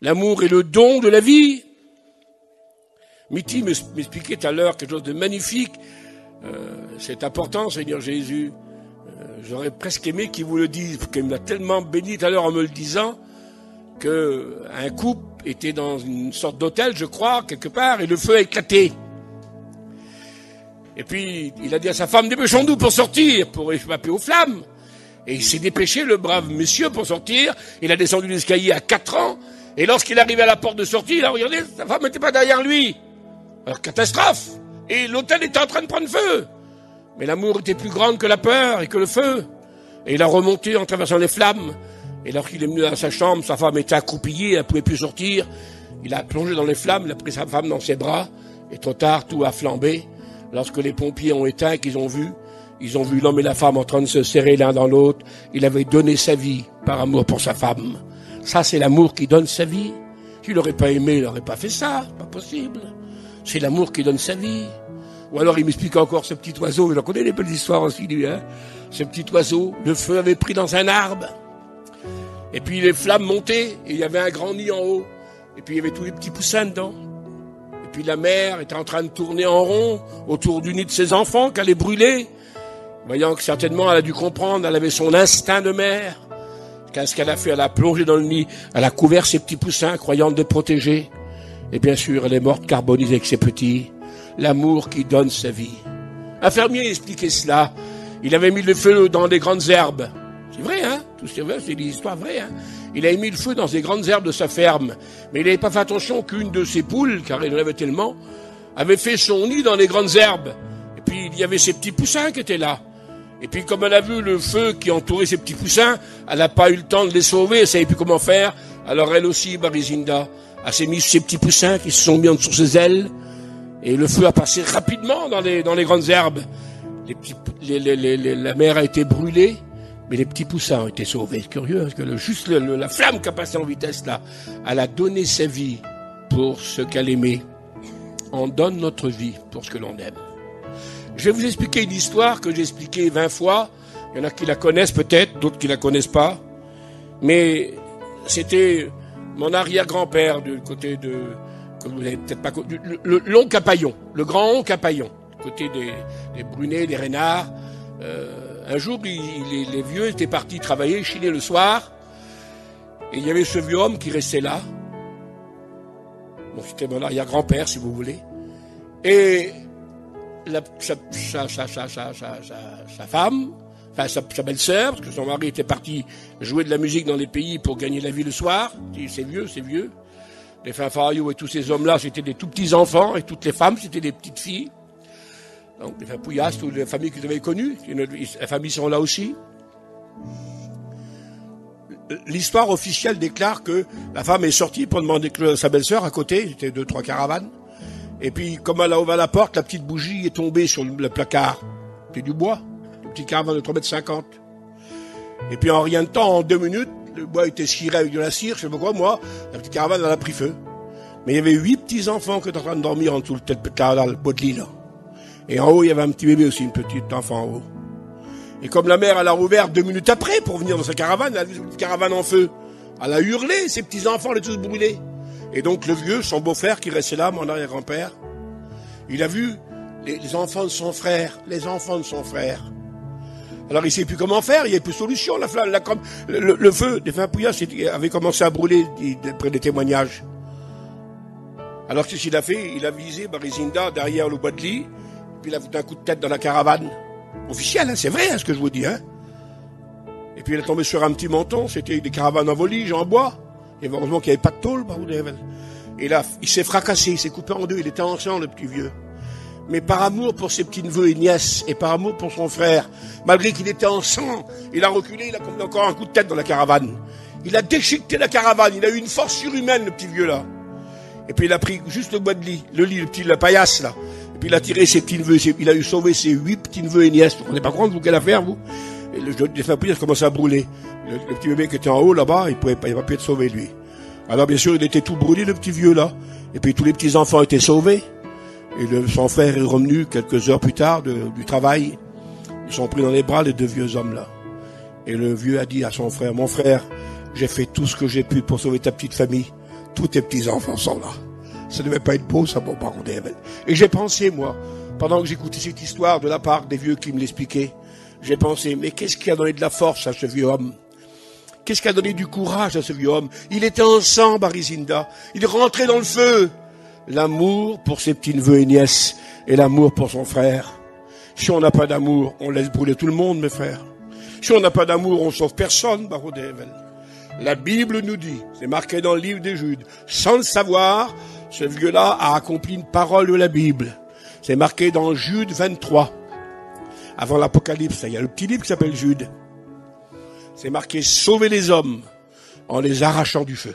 L'amour est le don de la vie. Mitty m'expliquait tout à l'heure quelque chose de magnifique. C'est important, Seigneur Jésus. J'aurais presque aimé qu'il vous le dise, qu'il m'a tellement béni tout à l'heure en me le disant, qu'un couple était dans une sorte d'hôtel, je crois, quelque part, et le feu a éclaté. Et puis, il a dit à sa femme, dépêchons-nous pour sortir, pour échapper aux flammes. Et il s'est dépêché, le brave monsieur, pour sortir. Il a descendu l'escalier à 4 ans. Et lorsqu'il arrivait à la porte de sortie, il a regardé, sa femme n'était pas derrière lui. Alors, catastrophe. Et l'hôtel était en train de prendre feu. Mais l'amour était plus grande que la peur et que le feu. Et il a remonté en traversant les flammes. Et lorsqu'il est venu dans sa chambre, sa femme était accroupillée, elle ne pouvait plus sortir. Il a plongé dans les flammes, il a pris sa femme dans ses bras. Et trop tard, tout a flambé. Lorsque les pompiers ont éteint, qu'ils ont vu l'homme et la femme en train de se serrer l'un dans l'autre. Il avait donné sa vie par amour pour sa femme. Ça, c'est l'amour qui donne sa vie. S'il n'aurait pas aimé, il n'aurait pas fait ça. Pas possible. C'est l'amour qui donne sa vie. Ou alors, il m'explique encore ce petit oiseau. Il en connaît les belles histoires aussi, lui, hein. Ce petit oiseau, le feu avait pris dans un arbre. Et puis, les flammes montaient. Et il y avait un grand nid en haut. Et puis, il y avait tous les petits poussins dedans. Et puis, la mère était en train de tourner en rond autour du nid de ses enfants qu'elle allait brûler. Voyant que certainement, elle a dû comprendre, elle avait son instinct de mère. Qu'est-ce qu'elle a fait? Elle a plongé dans le nid, elle a couvert ses petits poussins, croyant de les protéger. Et bien sûr, elle est morte carbonisée avec ses petits. L'amour qui donne sa vie. Un fermier expliquait cela. Il avait mis le feu dans des grandes herbes. C'est vrai, hein? Tout c'est vrai, c'est des histoires vraies, hein? Il avait mis le feu dans des grandes herbes de sa ferme. Mais il n'avait pas fait attention qu'une de ses poules, car il en avait tellement, avait fait son nid dans les grandes herbes. Et puis, il y avait ses petits poussins qui étaient là. Et puis, comme elle a vu le feu qui entourait ses petits poussins, elle n'a pas eu le temps de les sauver, elle ne savait plus comment faire. Alors, elle aussi, Barizinda, elle s'est mise ses petits poussins qui se sont mis en dessous de ses ailes. Et le feu a passé rapidement dans les grandes herbes. La mer a été brûlée, mais les petits poussins ont été sauvés. C'est curieux, parce que la flamme qui a passé en vitesse là, elle a donné sa vie pour ce qu'elle aimait. On donne notre vie pour ce que l'on aime. Je vais vous expliquer une histoire que j'ai expliquée 20 fois. Il y en a qui la connaissent peut-être, d'autres qui la connaissent pas. Mais c'était mon arrière-grand-père du côté de... que vous n'avez peut-être pas connu, l'oncle Capaillon, le grand oncle Capaillon, du côté des Brunets, des Renards. Un jour, les vieux étaient partis travailler, chiner le soir. Et il y avait ce vieux homme qui restait là. Bon, c'était mon arrière-grand-père, si vous voulez. Et... sa femme, enfin sa belle-sœur, parce que son mari était parti jouer de la musique dans les pays pour gagner la vie le soir. C'est vieux. Les Fanfarios et tous ces hommes-là, c'était des tout petits enfants, et toutes les femmes, c'était des petites filles. Donc les Fapouillas, toutes les familles que vous avez connues, les familles sont là aussi. L'histoire officielle déclare que la femme est sortie pour demander que sa belle-sœur à côté, c'était 2-3 caravanes. Et puis, comme elle a ouvert la porte, la petite bougie est tombée sur le placard. C'est du bois. Une petite caravane de 3,50 m. Et puis, en rien de temps, en 2 minutes, le bois était ciré avec de la cire, je sais pas quoi, moi, la petite caravane, elle a pris feu. Mais il y avait 8 petits enfants qui étaient en train de dormir en dessous de le bois de lit, là. Et en haut, il y avait un petit bébé aussi, une petite enfant en haut. Et comme la mère, elle a rouvert 2 minutes après pour venir dans sa caravane, elle a vu cette petite caravane en feu. Elle a hurlé, ses petits enfants, les tous brûlés. Et donc le vieux, son beau-frère qui restait là, mon arrière-grand-père, il a vu les enfants de son frère, Alors il ne sait plus comment faire, il n'y a plus de solution. Le feu des Fapouillas avait commencé à brûler d'après des témoignages. Alors qu'est-ce qu'il a fait? Il a visé Barizinda derrière le bois de lit, puis il a foutu un coup de tête dans la caravane. Officiel, hein, c'est vrai hein, ce que je vous dis. Hein. Et puis il est tombé sur un petit menton, c'était des caravanes en volige, en bois. Et heureusement qu'il n'y avait pas de tôle. Et là, il s'est fracassé, il s'est coupé en deux, il était en sang, le petit vieux. Mais par amour pour ses petits-neveux et nièces, et par amour pour son frère, malgré qu'il était en sang, il a reculé, il a commis encore un coup de tête dans la caravane. Il a déchiqueté la caravane, il a eu une force surhumaine, le petit vieux là. Et puis il a pris juste le bois de lit, la paillasse là. Et puis il a tiré ses petits-neveux, il a sauvé ses 8 petits-neveux et nièces. Vous ne rendez pas compte, vous, quelle affaire, vous? Et les Fapouillas a commencé à brûler. Le petit bébé qui était en haut là-bas, il n'avait pas pu être sauvé lui. Alors bien sûr, il était tout brûlé, le petit vieux là. Et puis tous les petits enfants étaient sauvés. Et son frère est revenu quelques heures plus tard du travail. Ils sont pris dans les bras, les 2 vieux hommes là. Et le vieux a dit à son frère, mon frère, j'ai fait tout ce que j'ai pu pour sauver ta petite famille. Tous tes petits-enfants sont là. Ça ne devait pas être beau, ça, mon parent d'Evel. Et j'ai pensé, moi, pendant que j'écoutais cette histoire de la part des vieux qui me l'expliquaient, j'ai pensé, mais qu'est-ce qui a donné de la force à ce vieux homme? Qu'est-ce qui a donné du courage à ce vieux homme? Il était ensemble, Barizinda. Il rentrait dans le feu. L'amour pour ses petits-neveux et nièces, et l'amour pour son frère. Si on n'a pas d'amour, on laisse brûler tout le monde, mes frères. Si on n'a pas d'amour, on sauve personne, Baron d'Evel. La Bible nous dit, c'est marqué dans le livre des Judes, sans le savoir, ce vieux-là a accompli une parole de la Bible. C'est marqué dans Jude 23. Avant l'Apocalypse, il y a le petit livre qui s'appelle Jude. C'est marqué sauver les hommes en les arrachant du feu.